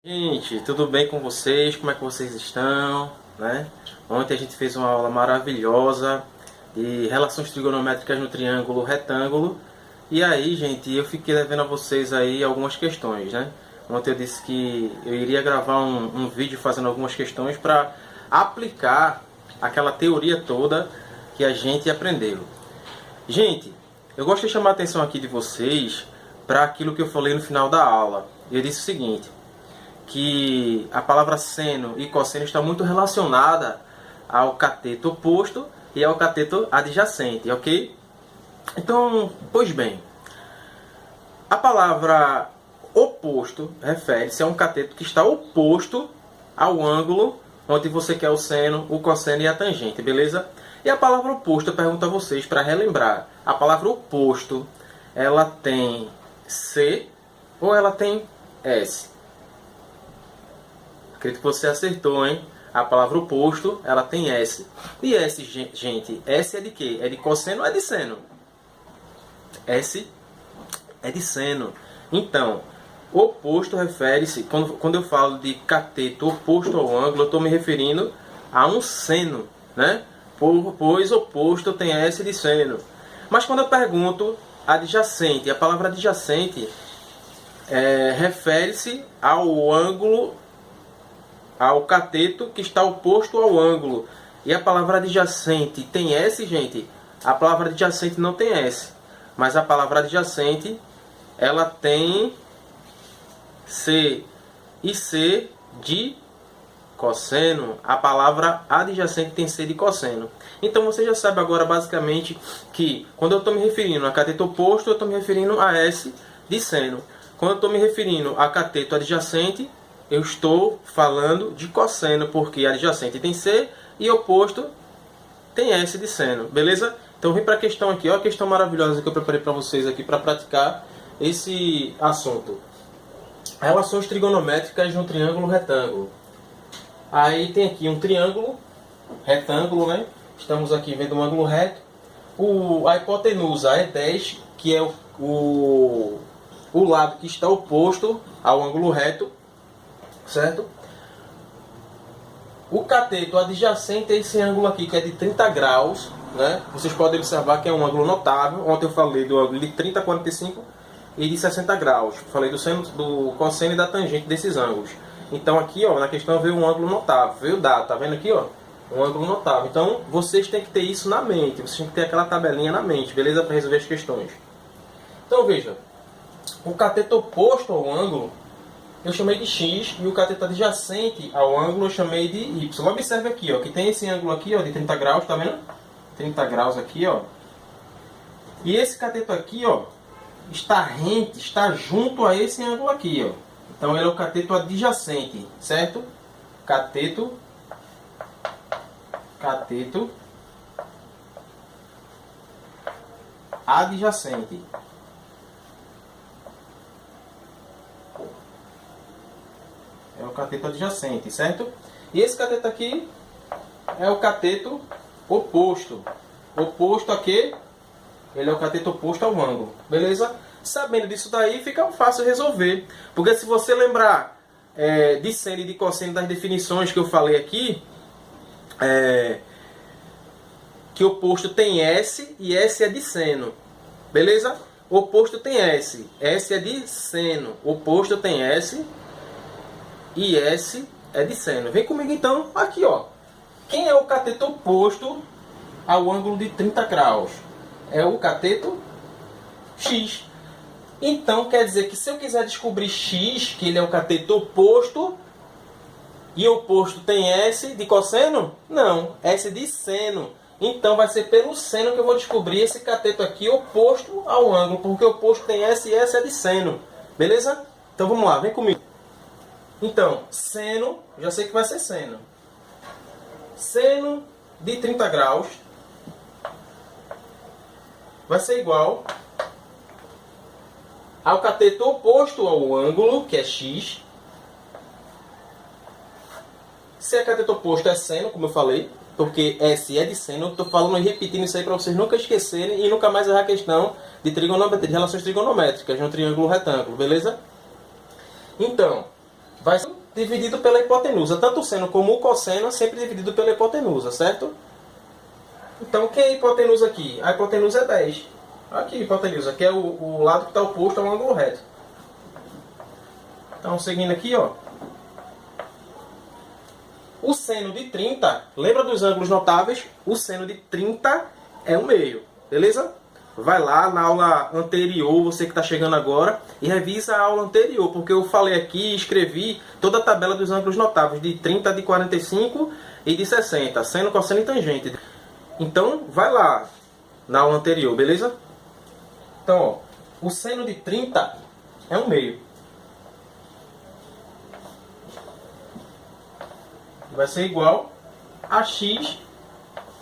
Gente, tudo bem com vocês? Como é que vocês estão? Né? Ontem a gente fez uma aula maravilhosa de relações trigonométricas no triângulo retângulo. E aí, gente, eu fiquei devendo a vocês aí algumas questões, né? Ontem eu disse que eu iria gravar um vídeo fazendo algumas questões para aplicar aquela teoria toda que a gente aprendeu. Gente, eu gosto de chamar a atenção aqui de vocês para aquilo que eu falei no final da aula. Eu disse o seguinte, que a palavra seno e cosseno está muito relacionada ao cateto oposto e ao cateto adjacente, ok? Então, pois bem, a palavra oposto refere-se a um cateto que está oposto ao ângulo onde você quer o seno, o cosseno e a tangente, beleza? E a palavra oposto, eu pergunto a vocês para relembrar, a palavra oposto, ela tem C ou ela tem S? Acredito que você acertou, hein? A palavra oposto, ela tem S. E S, gente, S é de quê? É de cosseno ou é de seno? S é de seno. Então, oposto refere-se, quando eu falo de cateto oposto ao ângulo, eu estou me referindo a um seno, né? Pois oposto tem S de seno. Mas quando eu pergunto adjacente, a palavra adjacente refere-se ao ângulo, ao cateto que está oposto ao ângulo. E a palavra adjacente tem S, gente? A palavra adjacente não tem S. Mas a palavra adjacente, ela tem C. E C de cosseno. A palavra adjacente tem C de cosseno. Então você já sabe agora basicamente que quando eu estou me referindo a cateto oposto, eu estou me referindo a S de seno. Quando eu estou me referindo a cateto adjacente, eu estou falando de cosseno, porque adjacente tem C e oposto tem S de seno, beleza? Então vem para a questão aqui, ó, a questão maravilhosa que eu preparei para vocês aqui para praticar esse assunto. Relações trigonométricas no triângulo retângulo. Aí tem aqui um triângulo retângulo, né? Estamos aqui vendo um ângulo reto. A hipotenusa é 10, que é o lado que está oposto ao ângulo reto. Certo? O cateto adjacente é esse ângulo aqui, que é de 30 graus. Né? Vocês podem observar que é um ângulo notável. Ontem eu falei do ângulo de 30 a 45 e de 60 graus. Falei do seno, do cosseno e da tangente desses ângulos. Então aqui, ó, na questão veio um ângulo notável. Veio dado, tá vendo aqui, ó? Um ângulo notável. Então vocês têm que ter isso na mente. Vocês têm que ter aquela tabelinha na mente, beleza? Para resolver as questões. Então veja, o cateto oposto ao ângulo eu chamei de X e o cateto adjacente ao ângulo eu chamei de Y. Observe aqui, ó, que tem esse ângulo aqui, ó, de 30 graus, tá vendo? 30 graus aqui, ó. E esse cateto aqui, ó, está rente, está junto a esse ângulo aqui, ó. Então ele é o cateto adjacente, certo? Cateto adjacente. É o cateto adjacente, certo? E esse cateto aqui é o cateto oposto. Oposto a quê? Ele é o cateto oposto ao ângulo. Beleza? Sabendo disso daí, fica fácil resolver. Porque se você lembrar de seno e de cosseno das definições que eu falei aqui, que oposto tem S e S é de seno. Beleza? Oposto tem S. S é de seno. Oposto tem S e S é de seno. Vem comigo então, aqui ó. Quem é o cateto oposto ao ângulo de 30 graus? É o cateto X. Então quer dizer que se eu quiser descobrir X, que ele é o cateto oposto, e oposto tem S de cosseno? Não, S de seno. Então vai ser pelo seno que eu vou descobrir esse cateto aqui oposto ao ângulo, porque oposto tem S e S é de seno. Beleza? Então vamos lá, vem comigo. Então, seno, já sei que vai ser seno. Seno de 30 graus vai ser igual ao cateto oposto ao ângulo, que é X. Se é cateto oposto é seno, como eu falei, porque S é de seno. Eu estou falando e repetindo isso aí para vocês nunca esquecerem e nunca mais errar a questão de trigonometria, de relações trigonométricas no triângulo retângulo, beleza? Então, vai ser dividido pela hipotenusa. Tanto o seno como o cosseno é sempre dividido pela hipotenusa, certo? Então, quem é a hipotenusa aqui? A hipotenusa é 10. Aqui a hipotenusa, que é o lado que está oposto ao ângulo reto. Então, seguindo aqui, ó. O seno de 30, lembra dos ângulos notáveis? O seno de 30 é 1/2, beleza? Vai lá na aula anterior, você que está chegando agora, e revisa a aula anterior, porque eu falei aqui e escrevi toda a tabela dos ângulos notáveis, de 30, de 45 e de 60, seno, cosseno e tangente. Então, vai lá na aula anterior, beleza? Então, ó, o seno de 30 é 1/2. Vai ser igual a x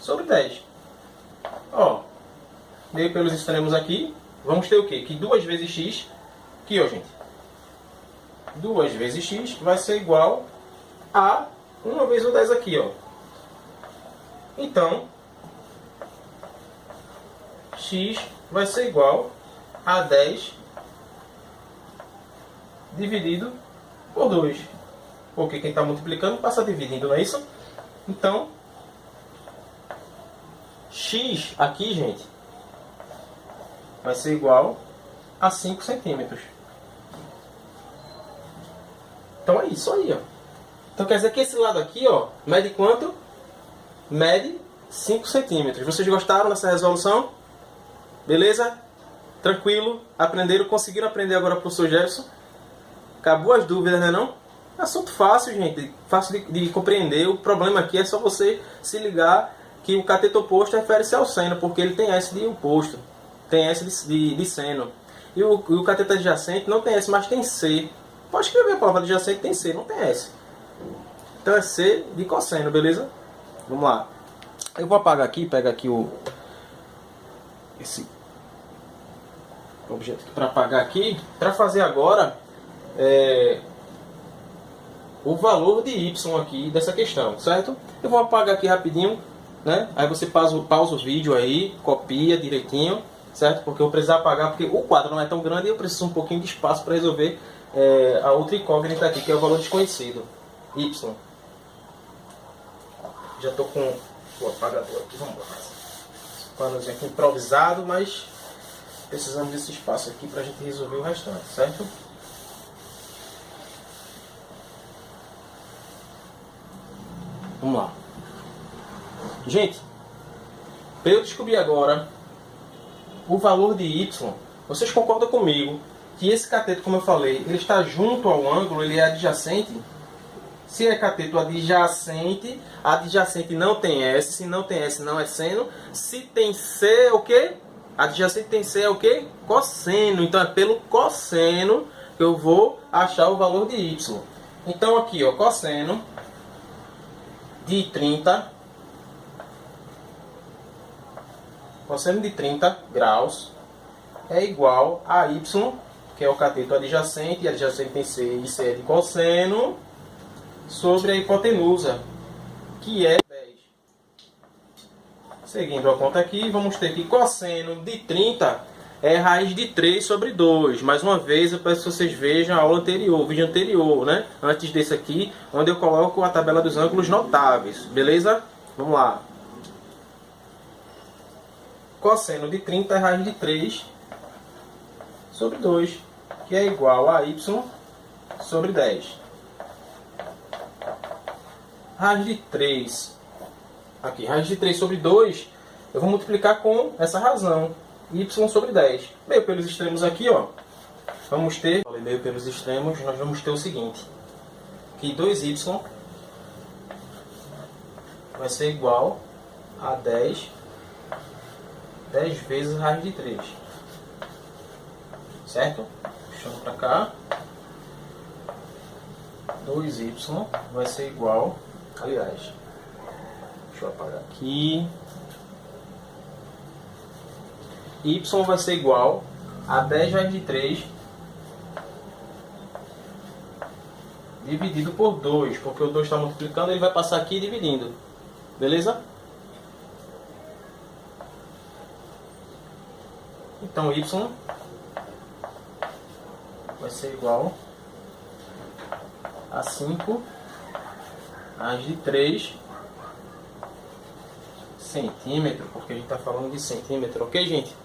sobre 10. Ó, meio pelos extremos aqui, vamos ter o quê? Que 2 vezes x, aqui ó gente, 2 vezes x vai ser igual a 1 vezes o 10 aqui, ó. Então, x vai ser igual a 10 dividido por 2. Porque quem está multiplicando passa dividindo, não é isso? Então, x aqui, gente, vai ser igual a 5 centímetros. Então é isso aí, ó. Então quer dizer que esse lado aqui, ó, mede quanto? Mede 5 centímetros. Vocês gostaram dessa resolução? Beleza? Tranquilo? Aprenderam? Conseguiram aprender agora, professor Jefferson? Acabou as dúvidas, né não? Assunto fácil, gente. Fácil de compreender. O problema aqui é só você se ligar que o cateto oposto refere-se ao seno, porque ele tem S de oposto. Tem S de seno. E o cateto adjacente não tem S, mas tem C. Pode escrever a palavra adjacente, tem C, não tem S. Então é C de cosseno, beleza? Vamos lá. Eu vou apagar aqui, pega aqui esse objeto para apagar aqui, para fazer agora o valor de y aqui dessa questão, certo? Eu vou apagar aqui rapidinho, né? Aí você pausa o vídeo aí, copia direitinho, certo? Porque eu vou precisar apagar, porque o quadro não é tão grande e eu preciso um pouquinho de espaço para resolver a outra incógnita aqui, que é o valor desconhecido, y. Já estou com o apagador aqui, vamos lá. Panozinho aqui improvisado, mas precisamos desse espaço aqui para a gente resolver o restante, certo? Vamos lá. Gente, para eu descobrir agora o valor de y, vocês concordam comigo que esse cateto, como eu falei, ele está junto ao ângulo, ele é adjacente? Se é cateto adjacente, adjacente não tem S, se não tem S não é seno. Se tem C é o quê? Adjacente tem C é o quê? Cosseno. Então é pelo cosseno que eu vou achar o valor de y. Então aqui, ó, cosseno de 30, cosseno de 30 graus é igual a y, que é o cateto adjacente, e adjacente tem C, e C é de cosseno, sobre a hipotenusa, que é 10. Seguindo a conta aqui, vamos ter que cosseno de 30 é raiz de 3 sobre 2. Mais uma vez, eu peço que vocês vejam a aula anterior, o vídeo anterior, né? Antes desse aqui, onde eu coloco a tabela dos ângulos notáveis. Beleza? Vamos lá. Cosseno de 30 é raiz de 3 sobre 2, que é igual a y sobre 10. Raiz de 3. Aqui, raiz de 3 sobre 2, eu vou multiplicar com essa razão. Y sobre 10. Meio pelos extremos aqui, ó. Vamos ter, meio pelos extremos, nós vamos ter o seguinte. Que 2y vai ser igual a 10 vezes raiz de 3. Certo? Puxando para cá. 2y vai ser igual, aliás, deixa eu apagar aqui. Y vai ser igual a 10 raiz de 3 dividido por 2, porque o 2 está multiplicando, ele vai passar aqui dividindo. Beleza? Então y vai ser igual a 5 mais de 3 centímetros, porque a gente está falando de centímetro, ok, gente?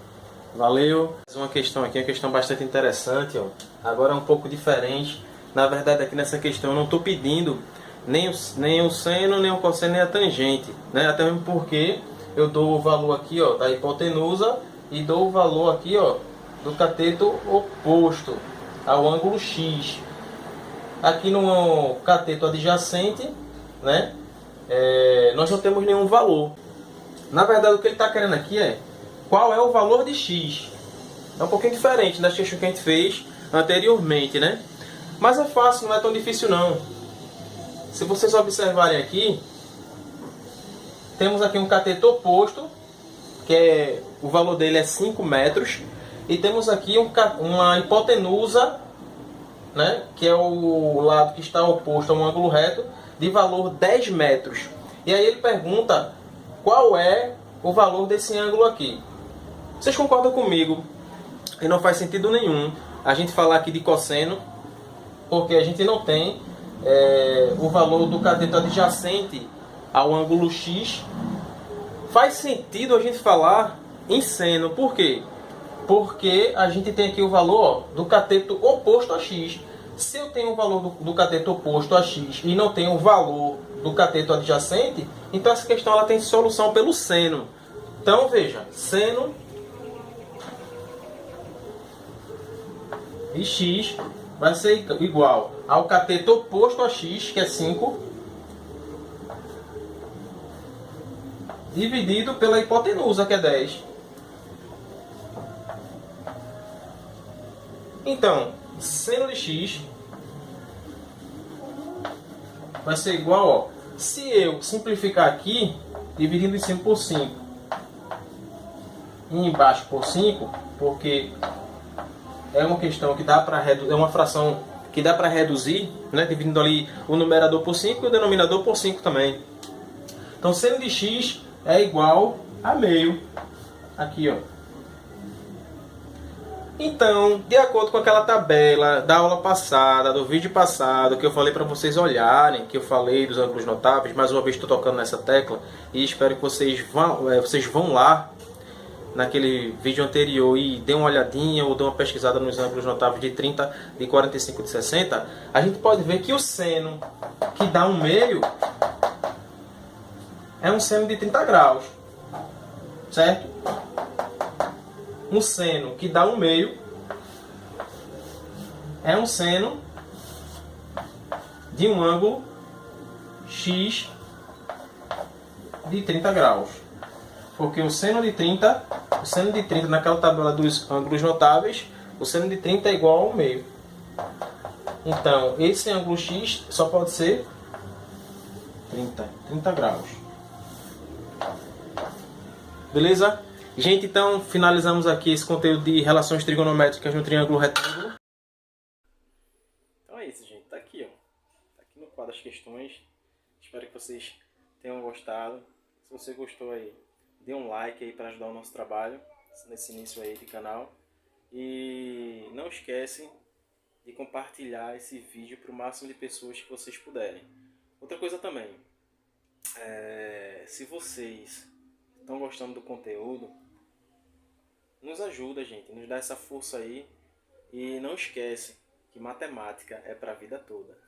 Valeu! Mais uma questão aqui, uma questão bastante interessante, ó. Agora é um pouco diferente. Na verdade, aqui nessa questão eu não estou pedindo nem o seno, nem o cosseno, nem a tangente, né? Até mesmo porque eu dou o valor aqui, ó, da hipotenusa e dou o valor aqui, ó, do cateto oposto ao ângulo X. Aqui no cateto adjacente, né, nós não temos nenhum valor. Na verdade, o que ele está querendo aqui é qual é o valor de X. É um pouquinho diferente das questões que a gente fez anteriormente, né? Mas é fácil, não é tão difícil não. Se vocês observarem aqui, temos aqui um cateto oposto, que o valor dele é 5 metros. E temos aqui uma hipotenusa, né, que é o lado que está oposto a um ângulo reto, de valor 10 metros. E aí ele pergunta qual é o valor desse ângulo aqui. Vocês concordam comigo? E não faz sentido nenhum a gente falar aqui de cosseno, porque a gente não tem o valor do cateto adjacente ao ângulo X. Faz sentido a gente falar em seno. Por quê? Porque a gente tem aqui o valor, ó, do cateto oposto a X. Se eu tenho o valor do cateto oposto a X e não tenho o valor do cateto adjacente, então essa questão ela tem solução pelo seno. Então veja, seno de X vai ser igual ao cateto oposto a X, que é 5, dividido pela hipotenusa, que é 10. Então, seno de X vai ser igual, ó, se eu simplificar aqui, dividindo em cima por 5 e embaixo por 5, porque é uma questão que dá para reduzir, é uma fração que dá para reduzir, né, dividindo ali o numerador por 5 e o denominador por 5 também. Então, seno de X é igual a meio. Aqui, ó. Então, de acordo com aquela tabela da aula passada, do vídeo passado, que eu falei para vocês olharem, que eu falei dos ângulos notáveis, mais uma vez estou tocando nessa tecla, e espero que vocês vão lá naquele vídeo anterior e dê uma olhadinha ou dê uma pesquisada nos ângulos notáveis de 30, de 45 e de 60, a gente pode ver que o seno que dá um meio é um seno de 30 graus, certo? Um seno que dá um meio é um seno de um ângulo X de 30 graus. Porque o seno de 30 naquela tabela dos ângulos notáveis, o seno de 30 é igual ao meio. Então, esse ângulo X só pode ser 30 graus. Beleza? Gente, então finalizamos aqui esse conteúdo de relações trigonométricas no triângulo retângulo. Então é isso, gente. Tá aqui, ó. Tá aqui no quadro as questões. Espero que vocês tenham gostado. Se você gostou aí, dê um like aí para ajudar o nosso trabalho nesse início aí de canal. E não esquece de compartilhar esse vídeo para o máximo de pessoas que vocês puderem. Outra coisa também, se vocês estão gostando do conteúdo, nos ajuda, gente, nos dá essa força aí. E não esquece que matemática é para a vida toda.